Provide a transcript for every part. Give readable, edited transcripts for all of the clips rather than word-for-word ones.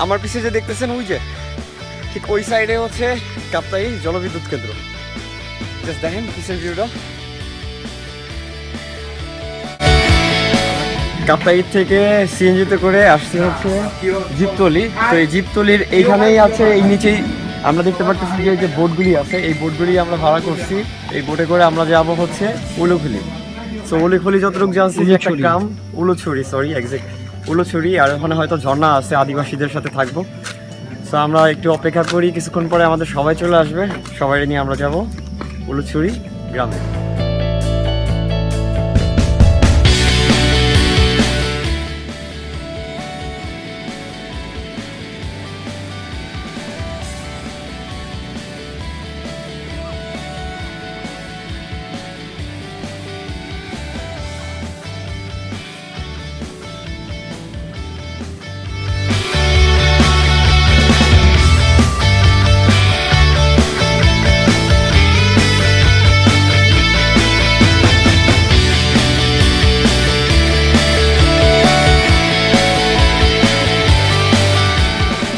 আমার পিছে যে দেখতেছেন ওই যে ঠিক ওই সাইডে হচ্ছে কাপ্তাই জলবিদ্যুৎ কেন্দ্র। জাস্ট দেখেন পিছের ভিউটা। কাপ্তাই থেকে সিএনজিতে করে আসছে হচ্ছে জিপতলি। তো এই জিপতলির এইখানেই আছে, এই নিচেই আমরা দেখতে পাচ্ছি যে বোটগুলি আছে, এই বোটগুলি আমরা ভাড়া করছি। এই বোটে করে আমরা যাবো হচ্ছে উলুখুলি। সো উলুখুলি যতটুকু জানছি যে একটা গ্রাম, উলুছড়ি, সরি এক্সাক্ট উলুছড়ি। আর ওখানে হয়তো ঝর্ণা আছে, আদিবাসীদের সাথে থাকবো। সো আমরা একটু অপেক্ষা করি, কিছুক্ষণ পরে আমাদের সবাই চলে আসবে, সবাই নিয়ে আমরা যাব উলুছড়ি গ্রামে।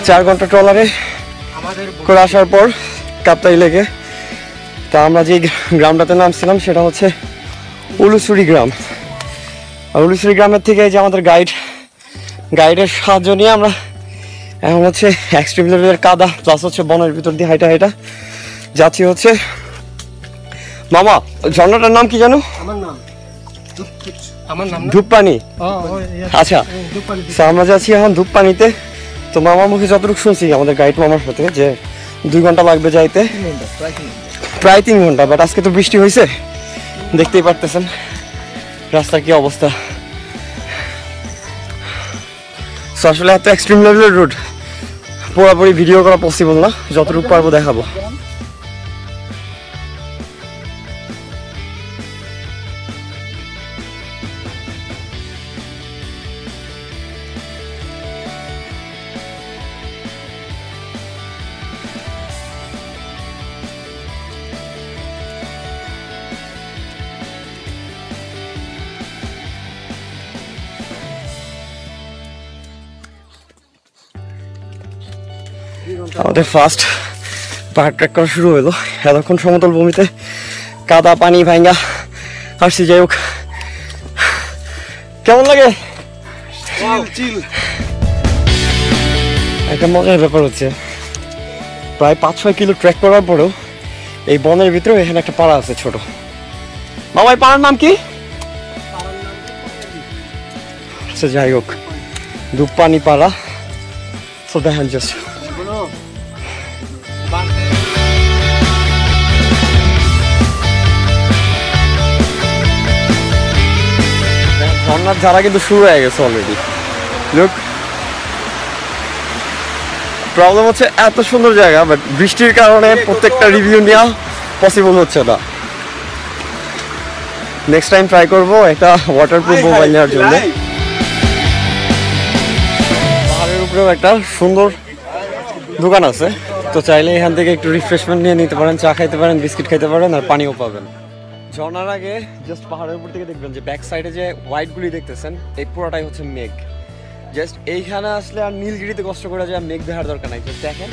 4 ঘন্টা ট্রলারে করে আসার পর কাপ্তাই লেকে তা আমরা যে গ্রামটাতে নামছিলাম সেটা হচ্ছে উলুছড়ি গ্রাম। আর উলুছড়ি গ্রামের থেকে যে আমাদের গাইডের সাহায্য নিয়ে আমরা এখন হচ্ছে এক্সট্রিম লেভেলের কাদা প্লাস হচ্ছে বনের ভিতর দিয়ে হাইটা যাচ্ছি হচ্ছে। মামা, ঝর্ণাটার নাম কি জানো? আমার নাম ধূপপানি। আচ্ছা, আমরা যাচ্ছি এখন ধূপপানিতে। তো মামার মুখে যতটুকু শুনছি আমাদের গাইড মামার সাথে যে 2 ঘন্টা লাগবে যাইতে, প্রায় 3 ঘন্টা। বাট আজকে তো বৃষ্টি হয়েছে, দেখতেই পারতেছেন রাস্তার কি অবস্থা। আসলে এত এক্সট্রিম লেভেলের রুট পুরোপুরি ভিডিও করা পসিবল না, যতটুকু পারবো দেখাবো। আমাদের ফার্স্ট পাহাড় ট্রেক করা শুরু হলো। এতক্ষণ সমতল ভূমিতে কাদা পানি ভাঙ্গা আসছি। যাই হোক, কেমন লাগে? একটা মজার ব্যাপার হচ্ছে প্রায় 5-6 কিলো ট্রেক করার পরেও এই বনের ভিতরে এখানে একটা পাড়া আছে ছোট। মামা, এই পাড়ার নাম কি? আচ্ছা, যাই হোক, ধূপপানি পাড়া। তো দেখেন জাস্ট ঝর্ণার ধারা কিন্তু শুরু হয়ে গেছে অলরেডি। লুক, প্রবলেম হচ্ছে এত সুন্দর জায়গা বাট বৃষ্টির কারণে প্রত্যেকটা রিভিউ নেওয়া পসিবল হচ্ছে না। নেক্সট টাইম ট্রাই করবো একটা ওয়াটারপ্রুফ মোবাইল নেওয়ার জন্য। পাহাড়ের উপরেও একটা সুন্দর দোকান আছে, তো চাইলে এখান থেকে একটু রিফ্রেশমেন্ট নিয়ে নিতে পারেন, চা খাইতে পারেন, বিস্কিট খাইতে পারেন, আর পানিও পাবেন। ঝর্ণার আগে জাস্ট পাহাড়ের উপর থেকে দেখবেন যে ব্যাক সাইডে যে হোয়াইটগুলি দেখতেছেন এই পুরোটাই হচ্ছে মেঘ। জাস্ট এইখানে আসলে আর নীলগিরিতে কষ্ট করে যায় মেঘ দেখার দরকার নাই। জাস্ট দেখেন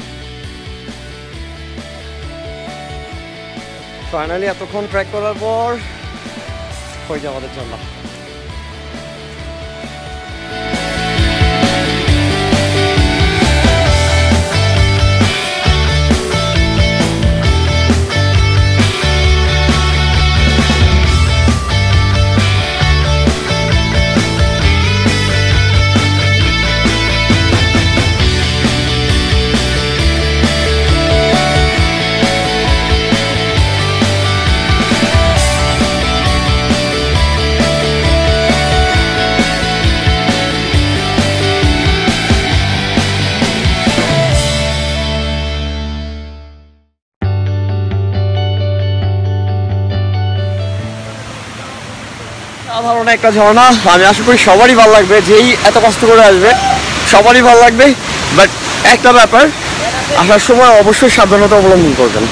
ফাইনালি এতক্ষণ ট্র্যাক করার পর হয়ে যায় আমাদের ঝর্ণা। সাধারণ একটা ঝর্ণা, আমি আশা করি সবারই ভালো লাগবে, যেই এত কষ্ট করে আসবে সবারই ভালো লাগবে। বাট একটা ব্যাপার, আসার সময় অবশ্যই সাবধানতা অবলম্বন করবেন।